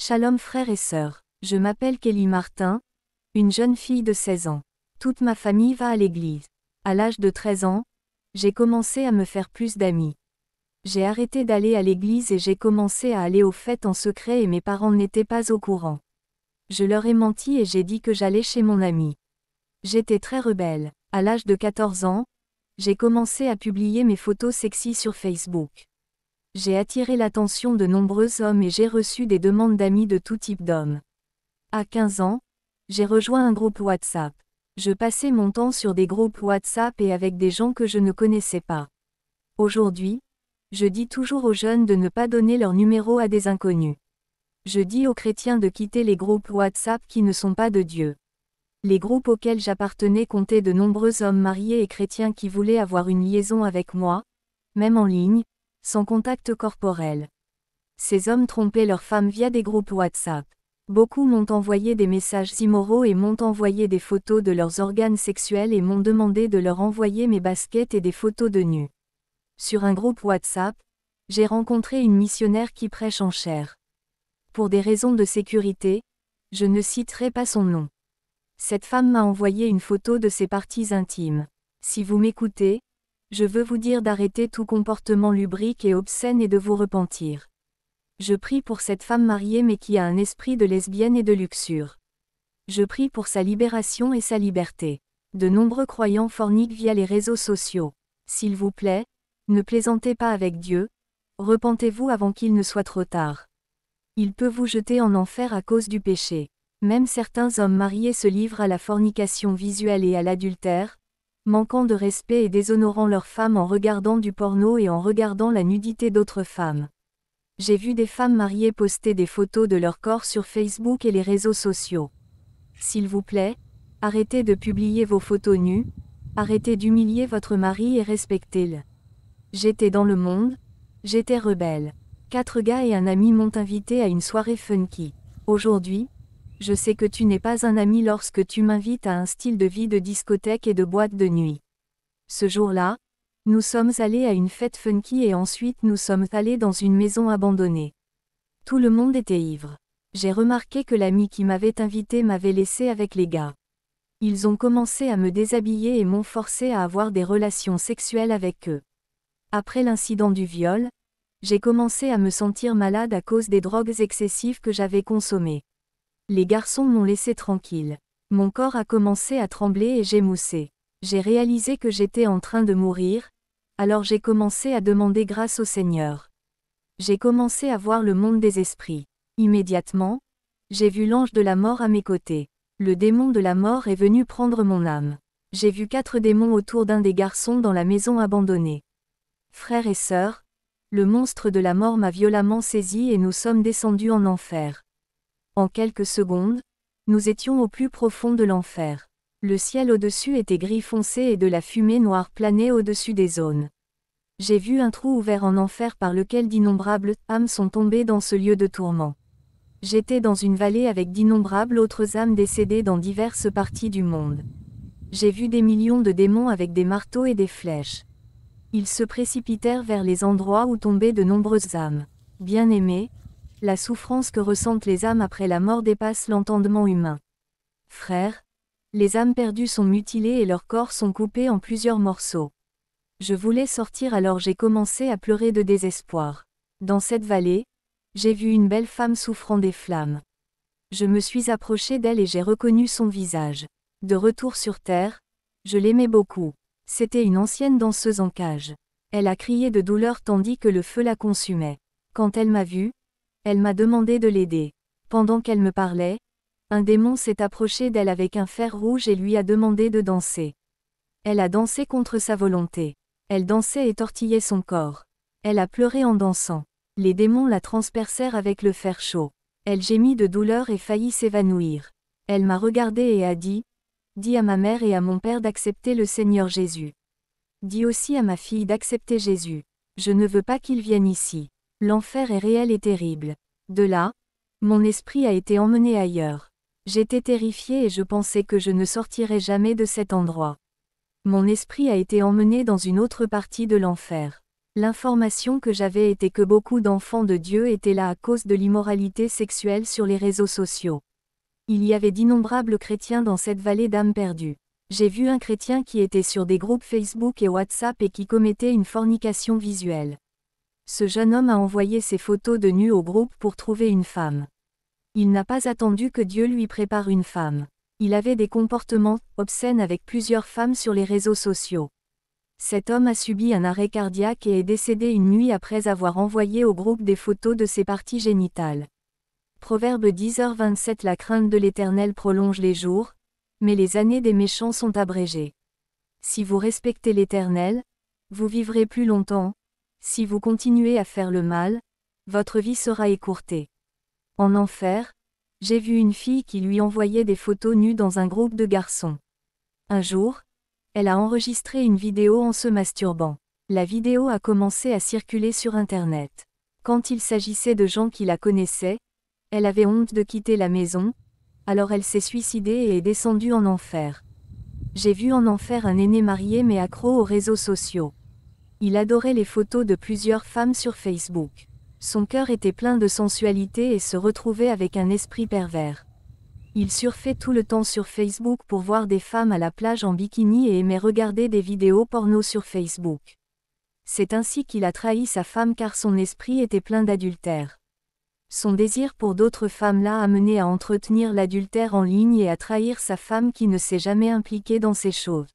Shalom frères et sœurs, je m'appelle Kelly Martin, une jeune fille de 16 ans. Toute ma famille va à l'église. À l'âge de 13 ans, j'ai commencé à me faire plus d'amis. J'ai arrêté d'aller à l'église et j'ai commencé à aller aux fêtes en secret et mes parents n'étaient pas au courant. Je leur ai menti et j'ai dit que j'allais chez mon ami. J'étais très rebelle. À l'âge de 14 ans, j'ai commencé à publier mes photos sexy sur Facebook. J'ai attiré l'attention de nombreux hommes et j'ai reçu des demandes d'amis de tout type d'hommes. À 15 ans, j'ai rejoint un groupe WhatsApp. Je passais mon temps sur des groupes WhatsApp et avec des gens que je ne connaissais pas. Aujourd'hui, je dis toujours aux jeunes de ne pas donner leur numéro à des inconnus. Je dis aux chrétiens de quitter les groupes WhatsApp qui ne sont pas de Dieu. Les groupes auxquels j'appartenais comptaient de nombreux hommes mariés et chrétiens qui voulaient avoir une liaison avec moi, même en ligne, sans contact corporel. Ces hommes trompaient leurs femmes via des groupes WhatsApp. Beaucoup m'ont envoyé des messages immoraux et m'ont envoyé des photos de leurs organes sexuels et m'ont demandé de leur envoyer mes baskets et des photos de nus. Sur un groupe WhatsApp, j'ai rencontré une missionnaire qui prêche en chair. Pour des raisons de sécurité, je ne citerai pas son nom. Cette femme m'a envoyé une photo de ses parties intimes. Si vous m'écoutez, je veux vous dire d'arrêter tout comportement lubrique et obscène et de vous repentir. Je prie pour cette femme mariée mais qui a un esprit de lesbienne et de luxure. Je prie pour sa libération et sa liberté. De nombreux croyants forniquent via les réseaux sociaux. S'il vous plaît, ne plaisantez pas avec Dieu, repentez-vous avant qu'il ne soit trop tard. Il peut vous jeter en enfer à cause du péché. Même certains hommes mariés se livrent à la fornication visuelle et à l'adultère, manquant de respect et déshonorant leurs femmes en regardant du porno et en regardant la nudité d'autres femmes. J'ai vu des femmes mariées poster des photos de leur corps sur Facebook et les réseaux sociaux. S'il vous plaît, arrêtez de publier vos photos nues, arrêtez d'humilier votre mari et respectez-le. J'étais dans le monde, j'étais rebelle. 4 gars et un ami m'ont invité à une soirée funky. Aujourd'hui, je sais que tu n'es pas un ami lorsque tu m'invites à un style de vie de discothèque et de boîte de nuit. Ce jour-là, nous sommes allés à une fête funky et ensuite nous sommes allés dans une maison abandonnée. Tout le monde était ivre. J'ai remarqué que l'ami qui m'avait invité m'avait laissé avec les gars. Ils ont commencé à me déshabiller et m'ont forcé à avoir des relations sexuelles avec eux. Après l'incident du viol, j'ai commencé à me sentir malade à cause des drogues excessives que j'avais consommées. Les garçons m'ont laissé tranquille. Mon corps a commencé à trembler et j'ai moussé. J'ai réalisé que j'étais en train de mourir, alors j'ai commencé à demander grâce au Seigneur. J'ai commencé à voir le monde des esprits. Immédiatement, j'ai vu l'ange de la mort à mes côtés. Le démon de la mort est venu prendre mon âme. J'ai vu 4 démons autour d'un des garçons dans la maison abandonnée. Frères et sœurs, le monstre de la mort m'a violemment saisi et nous sommes descendus en enfer. En quelques secondes, nous étions au plus profond de l'enfer. Le ciel au-dessus était gris foncé et de la fumée noire planait au-dessus des zones. J'ai vu un trou ouvert en enfer par lequel d'innombrables âmes sont tombées dans ce lieu de tourment. J'étais dans une vallée avec d'innombrables autres âmes décédées dans diverses parties du monde. J'ai vu des millions de démons avec des marteaux et des flèches. Ils se précipitèrent vers les endroits où tombaient de nombreuses âmes. Bien-aimés, la souffrance que ressentent les âmes après la mort dépasse l'entendement humain. Frères, les âmes perdues sont mutilées et leurs corps sont coupés en plusieurs morceaux. Je voulais sortir alors j'ai commencé à pleurer de désespoir. Dans cette vallée, j'ai vu une belle femme souffrant des flammes. Je me suis approché d'elle et j'ai reconnu son visage. De retour sur terre, je l'aimais beaucoup. C'était une ancienne danseuse en cage. Elle a crié de douleur tandis que le feu la consumait. Quand elle m'a vue, elle m'a demandé de l'aider. Pendant qu'elle me parlait, un démon s'est approché d'elle avec un fer rouge et lui a demandé de danser. Elle a dansé contre sa volonté. Elle dansait et tortillait son corps. Elle a pleuré en dansant. Les démons la transpercèrent avec le fer chaud. Elle gémit de douleur et faillit s'évanouir. Elle m'a regardé et a dit, « Dis à ma mère et à mon père d'accepter le Seigneur Jésus. Dis aussi à ma fille d'accepter Jésus. Je ne veux pas qu'ils viennent ici. L'enfer est réel et terrible. » De là, mon esprit a été emmené ailleurs. J'étais terrifié et je pensais que je ne sortirais jamais de cet endroit. Mon esprit a été emmené dans une autre partie de l'enfer. L'information que j'avais était que beaucoup d'enfants de Dieu étaient là à cause de l'immoralité sexuelle sur les réseaux sociaux. Il y avait d'innombrables chrétiens dans cette vallée d'âmes perdues. J'ai vu un chrétien qui était sur des groupes Facebook et WhatsApp et qui commettait une fornication visuelle. Ce jeune homme a envoyé ses photos de nu au groupe pour trouver une femme. Il n'a pas attendu que Dieu lui prépare une femme. Il avait des comportements obscènes avec plusieurs femmes sur les réseaux sociaux. Cet homme a subi un arrêt cardiaque et est décédé une nuit après avoir envoyé au groupe des photos de ses parties génitales. Proverbe 10h27. La crainte de l'Éternel prolonge les jours, mais les années des méchants sont abrégées. Si vous respectez l'Éternel, vous vivrez plus longtemps. Si vous continuez à faire le mal, votre vie sera écourtée. En enfer, j'ai vu une fille qui lui envoyait des photos nues dans un groupe de garçons. Un jour, elle a enregistré une vidéo en se masturbant. La vidéo a commencé à circuler sur Internet. Quand il s'agissait de gens qui la connaissaient, elle avait honte de quitter la maison, alors elle s'est suicidée et est descendue en enfer. J'ai vu en enfer un aîné marié mais accro aux réseaux sociaux. Il adorait les photos de plusieurs femmes sur Facebook. Son cœur était plein de sensualité et se retrouvait avec un esprit pervers. Il surfait tout le temps sur Facebook pour voir des femmes à la plage en bikini et aimait regarder des vidéos porno sur Facebook. C'est ainsi qu'il a trahi sa femme car son esprit était plein d'adultère. Son désir pour d'autres femmes l'a amené à entretenir l'adultère en ligne et à trahir sa femme qui ne s'est jamais impliquée dans ces choses.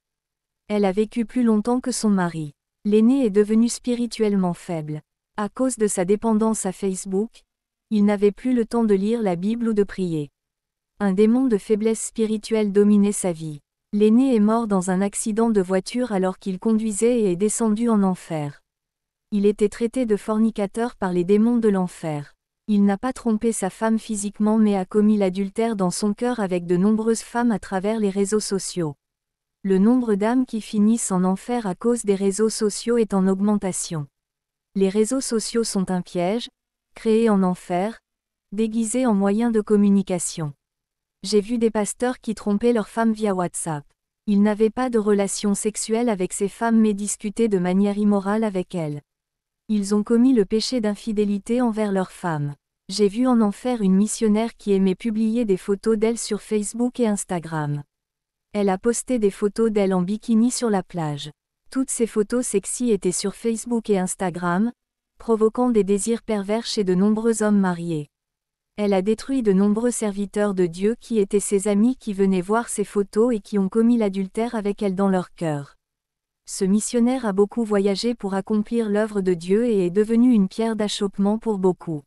Elle a vécu plus longtemps que son mari. L'aîné est devenu spirituellement faible. À cause de sa dépendance à Facebook, il n'avait plus le temps de lire la Bible ou de prier. Un démon de faiblesse spirituelle dominait sa vie. L'aîné est mort dans un accident de voiture alors qu'il conduisait et est descendu en enfer. Il était traité de fornicateur par les démons de l'enfer. Il n'a pas trompé sa femme physiquement mais a commis l'adultère dans son cœur avec de nombreuses femmes à travers les réseaux sociaux. Le nombre d'âmes qui finissent en enfer à cause des réseaux sociaux est en augmentation. Les réseaux sociaux sont un piège, créé en enfer, déguisé en moyen de communication. J'ai vu des pasteurs qui trompaient leurs femmes via WhatsApp. Ils n'avaient pas de relation sexuelle avec ces femmes mais discutaient de manière immorale avec elles. Ils ont commis le péché d'infidélité envers leurs femmes. J'ai vu en enfer une missionnaire qui aimait publier des photos d'elle sur Facebook et Instagram. Elle a posté des photos d'elle en bikini sur la plage. Toutes ces photos sexy étaient sur Facebook et Instagram, provoquant des désirs pervers chez de nombreux hommes mariés. Elle a détruit de nombreux serviteurs de Dieu qui étaient ses amis qui venaient voir ces photos et qui ont commis l'adultère avec elle dans leur cœur. Ce missionnaire a beaucoup voyagé pour accomplir l'œuvre de Dieu et est devenu une pierre d'achoppement pour beaucoup.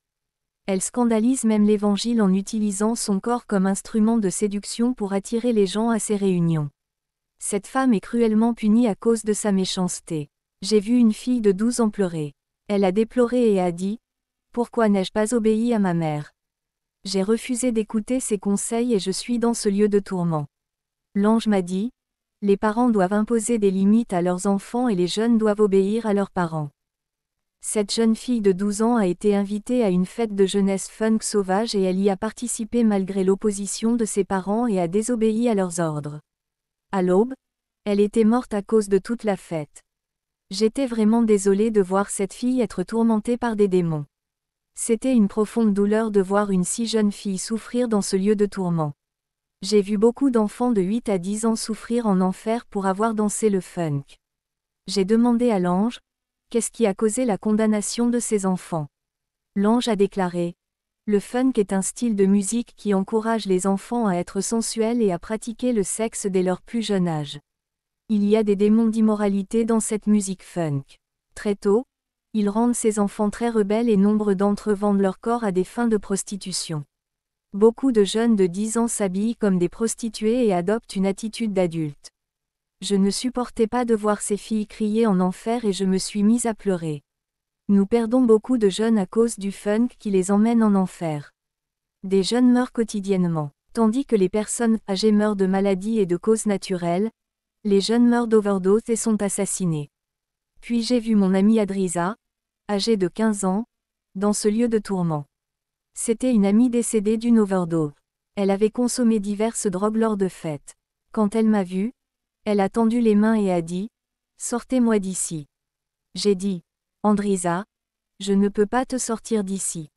Elle scandalise même l'Évangile en utilisant son corps comme instrument de séduction pour attirer les gens à ses réunions. Cette femme est cruellement punie à cause de sa méchanceté. J'ai vu une fille de 12 ans pleurer. Elle a déploré et a dit « Pourquoi n'ai-je pas obéi à ma mère ? J'ai refusé d'écouter ses conseils et je suis dans ce lieu de tourment. » L'ange m'a dit « Les parents doivent imposer des limites à leurs enfants et les jeunes doivent obéir à leurs parents. » Cette jeune fille de 12 ans a été invitée à une fête de jeunesse funk sauvage et elle y a participé malgré l'opposition de ses parents et a désobéi à leurs ordres. À l'aube, elle était morte à cause de toute la fête. J'étais vraiment désolée de voir cette fille être tourmentée par des démons. C'était une profonde douleur de voir une si jeune fille souffrir dans ce lieu de tourment. J'ai vu beaucoup d'enfants de 8 à 10 ans souffrir en enfer pour avoir dansé le funk. J'ai demandé à l'ange, qu'est-ce qui a causé la condamnation de ces enfants ? L'ange a déclaré, le funk est un style de musique qui encourage les enfants à être sensuels et à pratiquer le sexe dès leur plus jeune âge. Il y a des démons d'immoralité dans cette musique funk. Très tôt, ils rendent ces enfants très rebelles et nombre d'entre eux vendent leur corps à des fins de prostitution. Beaucoup de jeunes de 10 ans s'habillent comme des prostituées et adoptent une attitude d'adulte. Je ne supportais pas de voir ces filles crier en enfer et je me suis mise à pleurer. Nous perdons beaucoup de jeunes à cause du funk qui les emmène en enfer. Des jeunes meurent quotidiennement. Tandis que les personnes âgées meurent de maladies et de causes naturelles, les jeunes meurent d'overdose et sont assassinés. Puis j'ai vu mon amie Adrisa, âgée de 15 ans, dans ce lieu de tourment. C'était une amie décédée d'une overdose. Elle avait consommé diverses drogues lors de fêtes. Quand elle m'a vue, elle a tendu les mains et a dit « Sortez-moi d'ici ». J'ai dit Andrisa, je ne peux pas te sortir d'ici.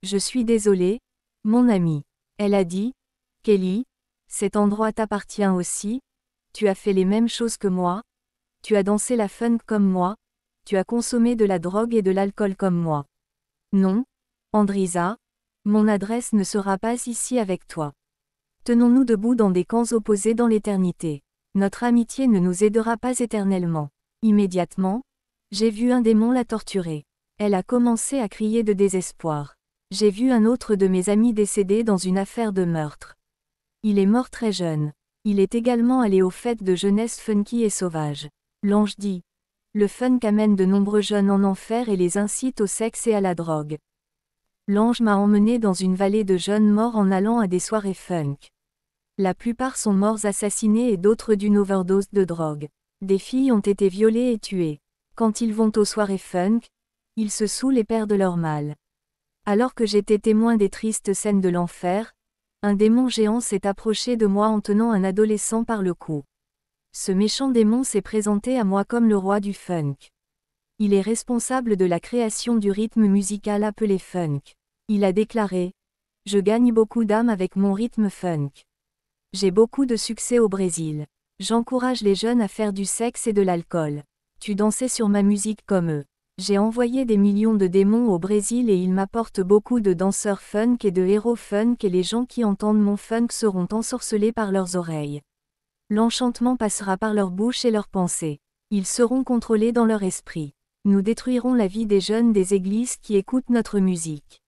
Je suis désolée, mon ami. Elle a dit, Kelly, cet endroit t'appartient aussi, tu as fait les mêmes choses que moi, tu as dansé la funk comme moi, tu as consommé de la drogue et de l'alcool comme moi. Non, Andrisa, mon adresse ne sera pas ici avec toi. Tenons-nous debout dans des camps opposés dans l'éternité. Notre amitié ne nous aidera pas éternellement. Immédiatement, j'ai vu un démon la torturer. Elle a commencé à crier de désespoir. J'ai vu un autre de mes amis décédé dans une affaire de meurtre. Il est mort très jeune. Il est également allé aux fêtes de jeunesse funky et sauvage. L'ange dit, le funk amène de nombreux jeunes en enfer et les incite au sexe et à la drogue. L'ange m'a emmené dans une vallée de jeunes morts en allant à des soirées funk. La plupart sont morts assassinés et d'autres d'une overdose de drogue. Des filles ont été violées et tuées. Quand ils vont aux soirées funk, ils se saoulent et perdent leur mal. Alors que j'étais témoin des tristes scènes de l'enfer, un démon géant s'est approché de moi en tenant un adolescent par le cou. Ce méchant démon s'est présenté à moi comme le roi du funk. Il est responsable de la création du rythme musical appelé funk. Il a déclaré, « Je gagne beaucoup d'âmes avec mon rythme funk. J'ai beaucoup de succès au Brésil. J'encourage les jeunes à faire du sexe et de l'alcool. Tu dansais sur ma musique comme eux. J'ai envoyé des millions de démons au Brésil et ils m'apportent beaucoup de danseurs funk et de héros funk et les gens qui entendent mon funk seront ensorcelés par leurs oreilles. L'enchantement passera par leur bouche et leurs pensées. Ils seront contrôlés dans leur esprit. Nous détruirons la vie des jeunes des églises qui écoutent notre musique.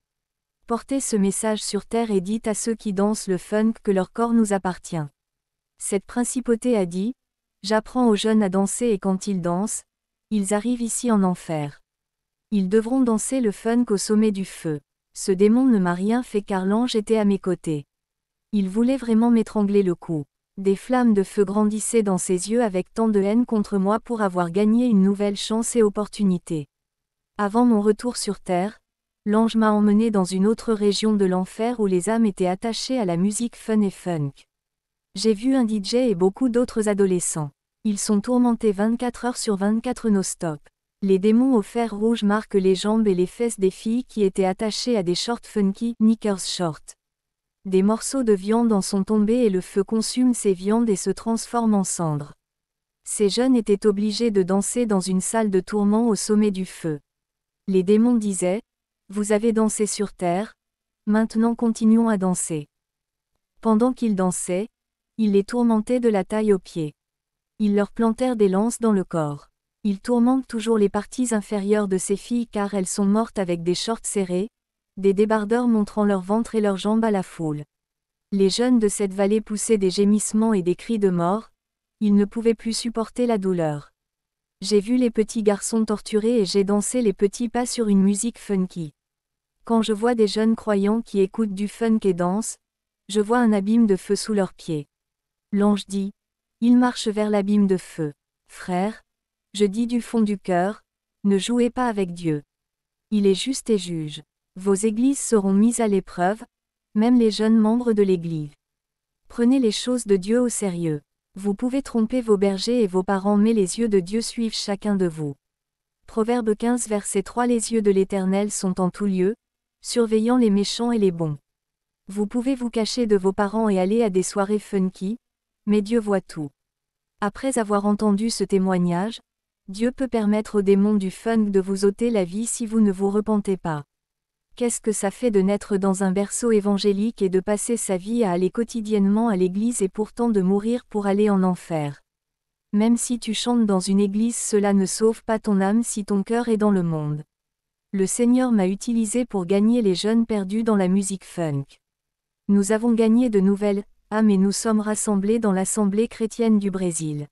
Portez ce message sur terre et dites à ceux qui dansent le funk que leur corps nous appartient. Cette principauté a dit, j'apprends aux jeunes à danser et quand ils dansent, ils arrivent ici en enfer. Ils devront danser le funk au sommet du feu. Ce démon ne m'a rien fait car l'ange était à mes côtés. Il voulait vraiment m'étrangler le cou. Des flammes de feu grandissaient dans ses yeux avec tant de haine contre moi pour avoir gagné une nouvelle chance et opportunité. Avant mon retour sur terre, l'ange m'a emmené dans une autre région de l'enfer où les âmes étaient attachées à la musique fun et funk. J'ai vu un DJ et beaucoup d'autres adolescents. Ils sont tourmentés 24 heures sur 24 non-stop. Les démons au fer rouge marquent les jambes et les fesses des filles qui étaient attachées à des shorts funky, knickers short. Des morceaux de viande en sont tombés et le feu consume ces viandes et se transforme en cendres. Ces jeunes étaient obligés de danser dans une salle de tourment au sommet du feu. Les démons disaient, vous avez dansé sur terre, maintenant continuons à danser. Pendant qu'ils dansaient, ils les tourmentaient de la taille aux pieds. Ils leur plantèrent des lances dans le corps. Ils tourmentent toujours les parties inférieures de ces filles car elles sont mortes avec des shorts serrés, des débardeurs montrant leur ventre et leurs jambes à la foule. Les jeunes de cette vallée poussaient des gémissements et des cris de mort, ils ne pouvaient plus supporter la douleur. J'ai vu les petits garçons torturés et j'ai dansé les petits pas sur une musique funky. Quand je vois des jeunes croyants qui écoutent du funk et dansent, je vois un abîme de feu sous leurs pieds. L'ange dit, il marche vers l'abîme de feu. Frère, je dis du fond du cœur, ne jouez pas avec Dieu. Il est juste et juge. Vos églises seront mises à l'épreuve, même les jeunes membres de l'église. Prenez les choses de Dieu au sérieux. Vous pouvez tromper vos bergers et vos parents mais les yeux de Dieu suivent chacun de vous. Proverbe 15 verset 3 Les yeux de l'Éternel sont en tout lieu, surveillant les méchants et les bons. Vous pouvez vous cacher de vos parents et aller à des soirées funky, mais Dieu voit tout. Après avoir entendu ce témoignage, Dieu peut permettre aux démons du funk de vous ôter la vie si vous ne vous repentez pas. Qu'est-ce que ça fait de naître dans un berceau évangélique et de passer sa vie à aller quotidiennement à l'église et pourtant de mourir pour aller en enfer? Même si tu chantes dans une église, cela ne sauve pas ton âme si ton cœur est dans le monde. Le Seigneur m'a utilisé pour gagner les jeunes perdus dans la musique funk. Nous avons gagné de nouvelles âmes et nous sommes rassemblés dans l'Assemblée chrétienne du Brésil.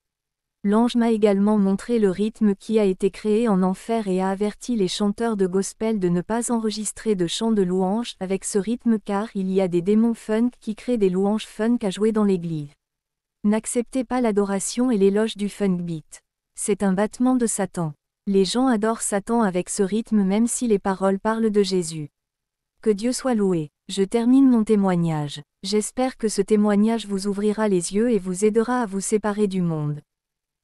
L'ange m'a également montré le rythme qui a été créé en enfer et a averti les chanteurs de gospel de ne pas enregistrer de chants de louanges avec ce rythme car il y a des démons funk qui créent des louanges funk à jouer dans l'église. N'acceptez pas l'adoration et l'éloge du funk beat. C'est un battement de Satan. Les gens adorent Satan avec ce rythme même si les paroles parlent de Jésus. Que Dieu soit loué. Je termine mon témoignage. J'espère que ce témoignage vous ouvrira les yeux et vous aidera à vous séparer du monde.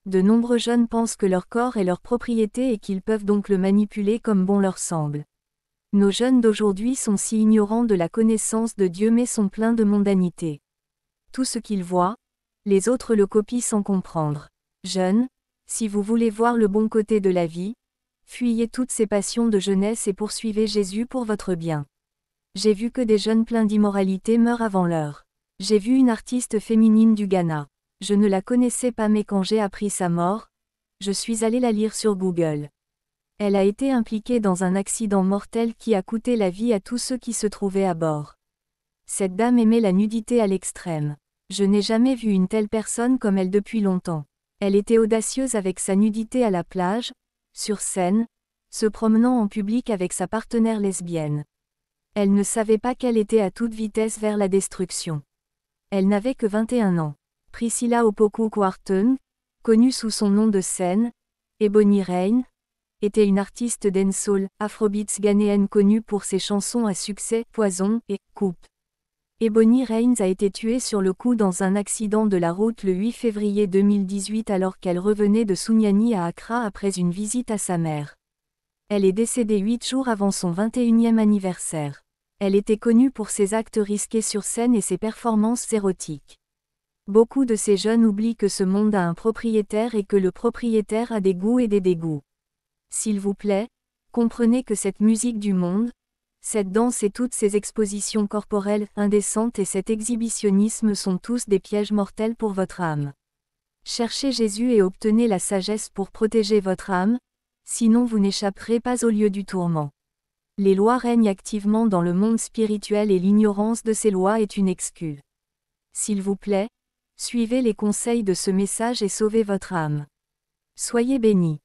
De nombreux jeunes pensent que leur corps est leur propriété et qu'ils peuvent donc le manipuler comme bon leur semble. Nos jeunes d'aujourd'hui sont si ignorants de la connaissance de Dieu mais sont pleins de mondanité. Tout ce qu'ils voient, les autres le copient sans comprendre. Jeunes, si vous voulez voir le bon côté de la vie, fuyez toutes ces passions de jeunesse et poursuivez Jésus pour votre bien. J'ai vu que des jeunes pleins d'immoralité meurent avant l'heure. J'ai vu une artiste féminine du Ghana. Je ne la connaissais pas mais quand j'ai appris sa mort, je suis allé la lire sur Google. Elle a été impliquée dans un accident mortel qui a coûté la vie à tous ceux qui se trouvaient à bord. Cette dame aimait la nudité à l'extrême. Je n'ai jamais vu une telle personne comme elle depuis longtemps. Elle était audacieuse avec sa nudité à la plage, sur scène, se promenant en public avec sa partenaire lesbienne. Elle ne savait pas qu'elle était à toute vitesse vers la destruction. Elle n'avait que 21 ans. Priscilla Opoku Kwarteng, connue sous son nom de scène, Ebony Rain, était une artiste dancehall, afrobeats ghanéenne connue pour ses chansons à succès, Poison et Coupe. Ebony Rain a été tuée sur le coup dans un accident de la route le 8 février 2018 alors qu'elle revenait de Sunyani à Accra après une visite à sa mère. Elle est décédée 8 jours avant son 21e anniversaire. Elle était connue pour ses actes risqués sur scène et ses performances érotiques. Beaucoup de ces jeunes oublient que ce monde a un propriétaire et que le propriétaire a des goûts et des dégoûts. S'il vous plaît, comprenez que cette musique du monde, cette danse et toutes ces expositions corporelles indécentes et cet exhibitionnisme sont tous des pièges mortels pour votre âme. Cherchez Jésus et obtenez la sagesse pour protéger votre âme, sinon vous n'échapperez pas au lieu du tourment. Les lois règnent activement dans le monde spirituel et l'ignorance de ces lois est une excuse. S'il vous plaît, suivez les conseils de ce message et sauvez votre âme. Soyez bénis.